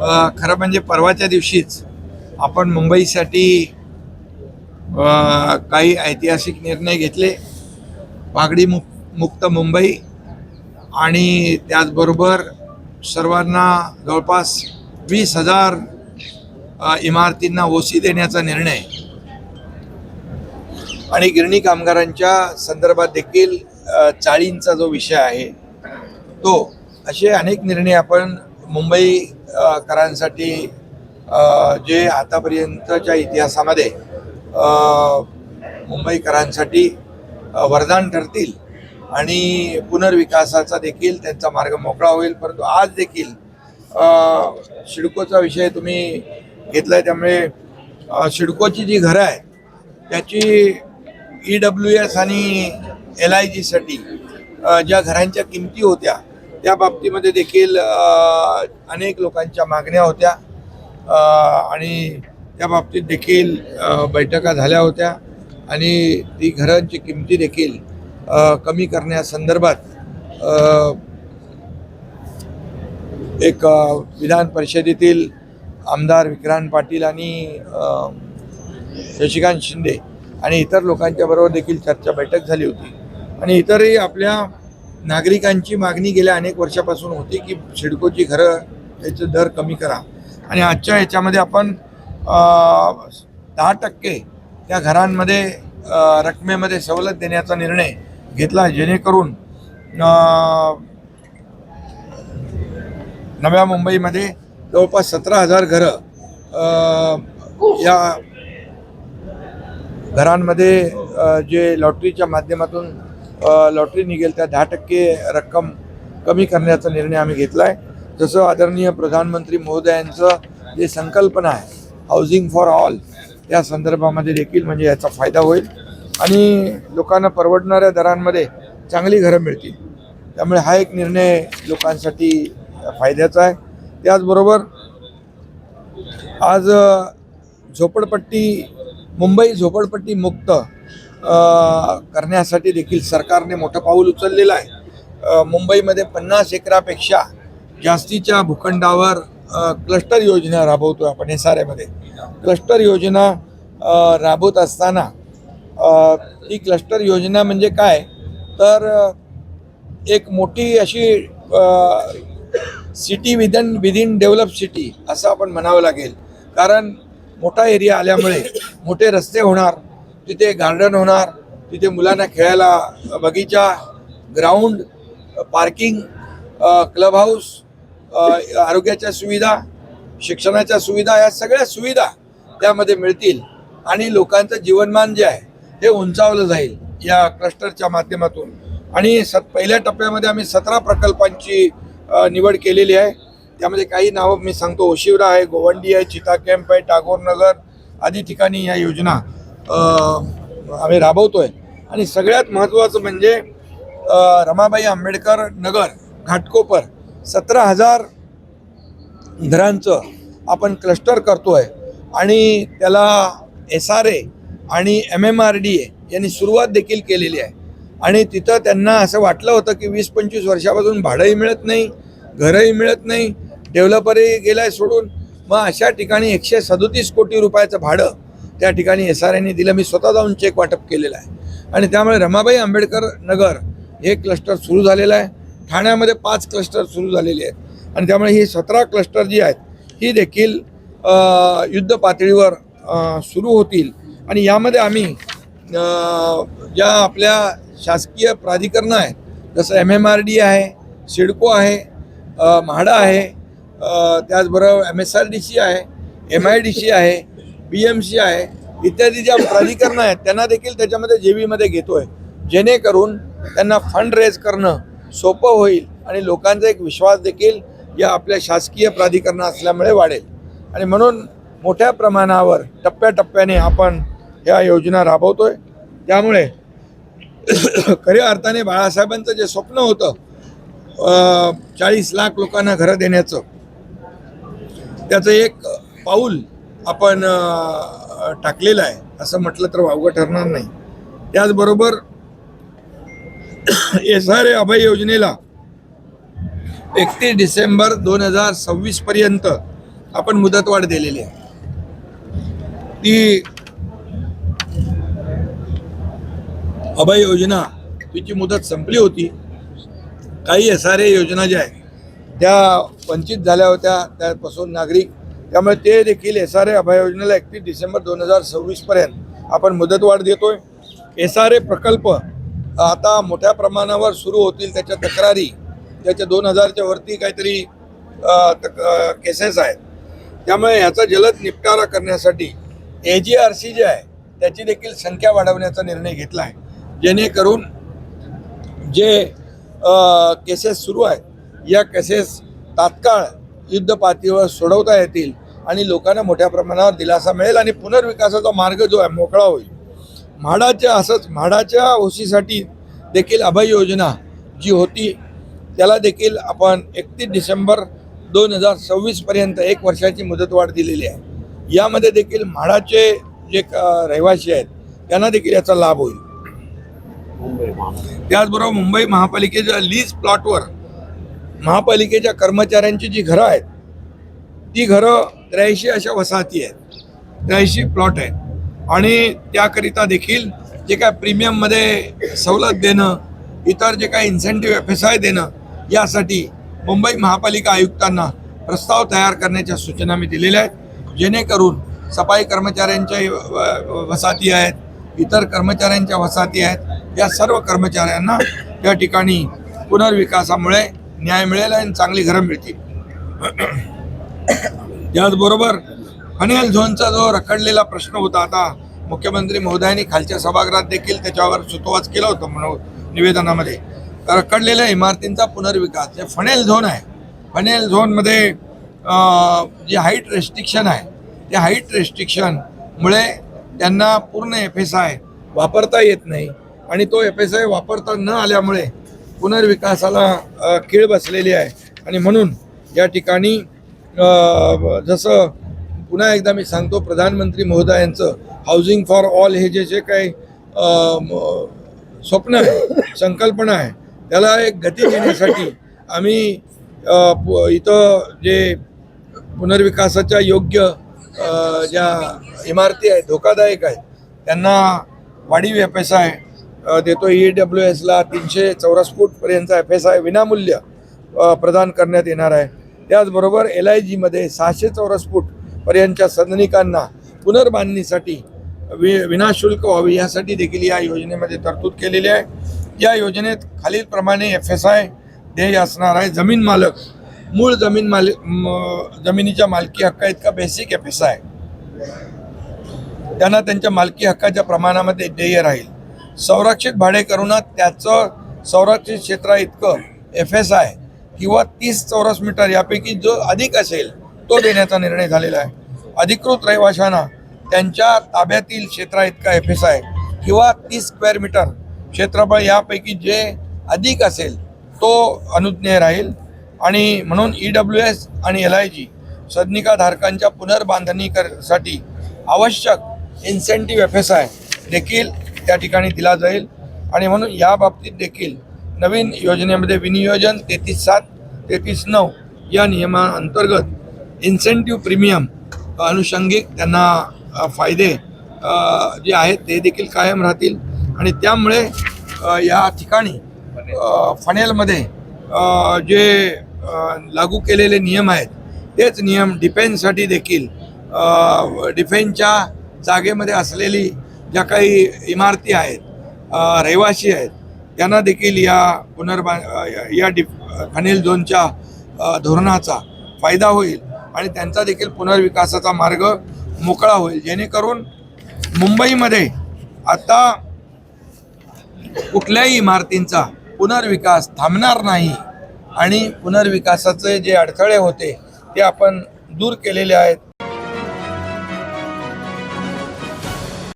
खरं म्हणजे परवाच्या दिवशीच आपण मुंबईसाठी काही ऐतिहासिक निर्णय घेतले. पागडी मुक्त मुंबई आणि त्याचबरोबर सर्वांना जवळपास 20,000 इमारतींना ओसी देण्याचा निर्णय आणि गिरणी कामगारांच्या संदर्भात देखील चाळींचा जो विषय आहे तो, असे अनेक निर्णय आपण मुंबईकरांसाठी जे आतापर्यंतच्या इतिहासामध्ये मुंबईकरांसाठी वरदान ठरतील आणि पुनर्विकासाचा देखील त्यांचा मार्ग मोकळा होईल. परंतु आज देखील सिडकोचा विषय तुम्ही घेतलाय, त्यामुळे सिडकोची जी घरं आहेत त्याची EWS आणि LIGसाठी ज्या घरांच्या किमती होत्या त्या बाबतीमध्ये देखील अनेक लोकांच्या मागण्या होत्या आणि त्या बाबतीत देखील बैठका झाल्या होत्या आणि ती घरांची किमती देखील कमी करण्यासंदर्भात एक विधान परिषदेतील आमदार विक्रांत पाटील आणि शशिकांत शिंदे आणि इतर लोकांच्या बरोबर देखील चर्चा बैठक झाली होती. आणि इतरही आपल्या नागरिकांची मागणी गेल्या अनेक वर्षापासून होती की सिडकोची घरं त्याचे दर कमी करा आणि आजच्या ह्याच्यामध्ये आपण 10% त्या घरांमध्ये रकमेमध्ये सवलत देण्याचा निर्णय घेतला, जेणेकरून नव्या मुंबईमध्ये जवळपास 17,000 घरं या घरांमध्ये जे लॉटरीच्या माध्यमातून लॉटरी निघेल त्या 10% रक्कम कमी करण्याचा निर्णय आम्ही घेतला आहे. जसं आदरणीय प्रधानमंत्री महोदयांचं जे संकल्पना आहे हाऊसिंग फॉर ऑल, या संदर्भामध्ये देखील म्हणजे याचा फायदा होईल आणि लोकांना परवडणाऱ्या दरांमध्ये चांगली घरं मिळतील. त्यामुळे हा एक निर्णय लोकांसाठी फायद्याचा आहे. त्याचबरोबर आज मुंबई झोपडपट्टी मुक्त करण्यासाठी देखील सरकारने मोठं पाऊल उचललेलं आहे. मुंबईमध्ये 50 एकरापेक्षा जास्तीच्या भूखंडावर क्लस्टर योजना राबवतो आपण. SRAमध्ये क्लस्टर योजना राबवत असताना ही क्लस्टर योजना म्हणजे काय तर एक मोठी अशी सिटी विदिन डेव्हलप सिटी असं आपण म्हणावं लागेल. कारण मोठा एरिया आल्यामुळे मोठे रस्ते होणार, तिथे गार्डन होणार, तिथे मुलांना खेळायला बगीचा, ग्राउंड, पार्किंग, क्लब हाऊस, आरोग्याच्या सुविधा, शिक्षणाच्या सुविधा, या सगळ्या सुविधा त्यामध्ये मिळतील आणि लोकांचं जीवनमान जे आहे ते उंचावलं जाईल या क्लस्टरच्या माध्यमातून. आणि पहिल्या टप्प्यामध्ये आम्ही 17 प्रकल्पांची निवड केलेली आहे. त्यामध्ये काही नावं मी सांगतो: ओशिवरा आहे, गोवंडी आहे, चिता कॅम्प आहे, टागोर नगर आदी ठिकाणी या योजना आम्ही राबवतोय. आणि सगळ्यात महत्त्वाचं म्हणजे रमाबाई आंबेडकर नगर घाटकोपर 17,000 घरांचं आपण क्लस्टर करतोय आणि त्याला SRA आणि MMRDA यांनी सुरुवात देखील केलेली आहे. आणि तिथं त्यांना असं वाटलं होतं की 20-25 वर्षापासून भाडंही मिळत नाही, घरंही मिळत नाही, डेव्हलपरही गेलाय सोडून. मग अशा ठिकाणी 137 कोटी रुपयाचं भाडं त्या ठिकाणी SRAने दिलं. मी स्वतः जाऊन चेक वाटप केलेलं आहे. आणि त्यामुळे रमाबाई आंबेडकर नगर हे क्लस्टर सुरू झालेलं आहे. ठाण्यामध्ये 5 क्लस्टर सुरू झालेले आहेत आणि त्यामुळे ही 17 क्लस्टर जी आहेत ही देखील युद्ध पातळीवर सुरू होतील. आणि यामध्ये आम्ही ज्या आपल्या शासकीय प्राधिकरणं आहेत जसं MMRDA आहे, सिडको आहे, म्हाडा आहे, त्याचबरोबर MSRDC आहे, MIDC आहे, BMC आहे, इत्यादी ज्या प्राधिकरणं आहेत त्यांना देखील त्याच्यामध्ये JVमध्ये घेतोय, जेणेकरून त्यांना फंड रेज करणं सोपं होईल आणि लोकांचा एक विश्वास देखील या आपल्या शासकीय प्राधिकरणं असल्यामुळे वाढेल. आणि म्हणून मोठ्या प्रमाणावर टप्प्याटप्प्याने आपण या योजना राबवतोय. त्यामुळे खऱ्या अर्थाने बाळासाहेबांचं जे स्वप्न होतं 40 लाख लोकांना घरं देण्याचं, त्याचं एक पाऊल आपण टाकलेलं आहे असं म्हटलं तर वावगं ठरणार नाही. त्याचबरोबर SRA अभय योजनेला 31 डिसेंबर 2026 पर्यंत आपण मुदतवाढ दिलेली आहे. ती अभय योजना तिची मुदत संपली होती. काही SRA योजना ज्या आहेत त्या वंचित झाल्या होत्या त्यापासून नागरिक, त्यामुळे ते देखील SRA अभय योजनेला 31 डिसेंबर 2026 पर्यंत आपण मुदतवाढ देतोय. SRA प्रकल्प आता मोठ्या प्रमाणावर सुरू होतील. त्याच्या तक्रारी त्याच्या 2000च्या वरती काहीतरी केसेस आहेत. त्यामुळे ह्याचा जलद निपटारा करण्यासाठी AGRC जे आहे त्याची देखील संख्या वाढवण्याचा निर्णय घेतला आहे, जेणेकरून जे केसेस सुरू आहेत या केसेस तात्काळ युद्ध पातळीवर सोडवता येतील आणि लोकांना मोठ्या प्रमाणावर दिलासा मिळेल आणि पुनर्विकासाचा मार्ग जो आहे मोकळा होईल. म्हाडाच्या ओसीसाठी देखील अभय योजना जी होती त्याला देखील आपण 31 डिसेंबर 2026 पर्यंत 1 वर्षाची मुदतवाढ दिलेली आहे. यामध्ये देखील म्हाडाचे जे रहिवासी आहेत त्यांना देखील याचा लाभ होईल. त्याचबरोबर मुंबई महापालिकेच्या लीज प्लॉटवर महापालिकेच्या कर्मचाऱ्यांची जी घरं आहेत ती घरं 83 अशा वसाहती आहेत, 83 प्लॉट आहेत आणि त्याकरिता देखील जे काय प्रीमियममध्ये सवलत देणं, इतर जे काही इन्सेंटिव्ह FSI देणं, यासाठी मुंबई महापालिका आयुक्तांना प्रस्ताव तयार करण्याच्या सूचना मी दिलेल्या आहेत, जेणेकरून सफाई कर्मचाऱ्यांच्या वसाहती आहेत, इतर कर्मचाऱ्यांच्या वसाहती आहेत, या सर्व कर्मचाऱ्यांना त्या ठिकाणी पुनर्विकासामुळे न्याय मिळेल आणि चांगली घरं मिळतील. त्याचबरोबर फनेल झोनचा जो रखडलेला प्रश्न होता, आता मुख्यमंत्री महोदयांनी खालच्या सभागृहात देखील त्याच्यावर सुतोवाच केला होता म्हणून निवेदनामध्ये. रखडलेल्या इमारतींचा पुनर्विकास जे फनेल झोन आहे, फनेल झोनमध्ये जी हाईट रेस्ट्रिक्शन आहे त्या हाईट रेस्ट्रिक्शनमुळे त्यांना पूर्ण FSI वापरता येत नाही आणि तो FSI वापरता न आल्यामुळे पुनर्विकासाला खीळ बसलेली आहे. आणि म्हणून या ठिकाणी जसं पुन्हा एकदा मी सांगतो, प्रधानमंत्री महोदयांचं हाऊसिंग फॉर ऑल हे जे काही स्वप्न आहे, संकल्पना आहे, त्याला एक गती देण्यासाठी आम्ही इथं जे पुनर्विकासाच्या योग्य ज्या इमारती आहेत, धोकादायक आहेत, त्यांना वाढीव FSI देतो. EWSला 300 चौरस फूटपर्यंतचा FSI विनामूल्य प्रदान करण्यात येणार आहे. त्याचबरोबर LIGमध्ये 600 चौरस फूटपर्यंतच्या सदनिकांना पुनर्बांधणीसाठी विनाशुल्क व्हावी यासाठी देखील या योजनेमध्ये तरतूद केलेली आहे. या योजनेत खालीलप्रमाणे FSI ध्येय असणार आहे. जमीन मालक मूळ जमिनीच्या मालकी हक्का इतका बेसिक FSI त्यांना त्यांच्या मालकी हक्काच्या प्रमाणामध्ये ध्येय राहील. संरक्षित भाडेकरूंना त्याचं संरक्षित क्षेत्रा इतकं FSI किंवा 30 चौरस मीटर यापैकी जो अधिक असेल तो देण्याचा निर्णय झालेला आहे. अधिकृत रहिवाशांना त्यांच्या ताब्यातील क्षेत्रा इतका FSI किंवा 30 स्क्वेअर मीटर क्षेत्रफळ यापैकी जे अधिक असेल तो अनुज्ञेय राहील. आणि म्हणून EWS आणि LIG सदनिकाधारकांच्या पुनर्बांधणीसाठी आवश्यक इन्सेंटिव्ह FSI देखील त्या ठिकाणी दिला जाईल. आणि म्हणून या बाबतीत देखील नवीन योजनेमध्ये विनियोजन 33/7 33/9 या नियमाअंतर्गत इन्सेंटिव्ह प्रीमियम अनुषंगिक त्यांना फायदे जे आहेत ते देखील कायम राहतील. आणि त्यामुळे या ठिकाणी फनेलमध्ये जे लागू केलेले नियम आहेत तेच नियम डिफेन्ससाठी देखील डिफेन्सच्या जागेमध्ये असलेली ज्या काही इमारती आहेत, रहिवासी आहेत, त्यांना देखील या फनेल झोनच्या धोरणाचा फायदा होईल आणि त्यांचा देखील पुनर्विकासाचा मार्ग मोकळा होईल, जेणेकरून मुंबईमध्ये आता कुठल्याही इमारतींचा पुनर्विकास थांबणार नाही आणि पुनर्विकासाचे जे अडथळे होते ते आपण दूर केलेले आहेत.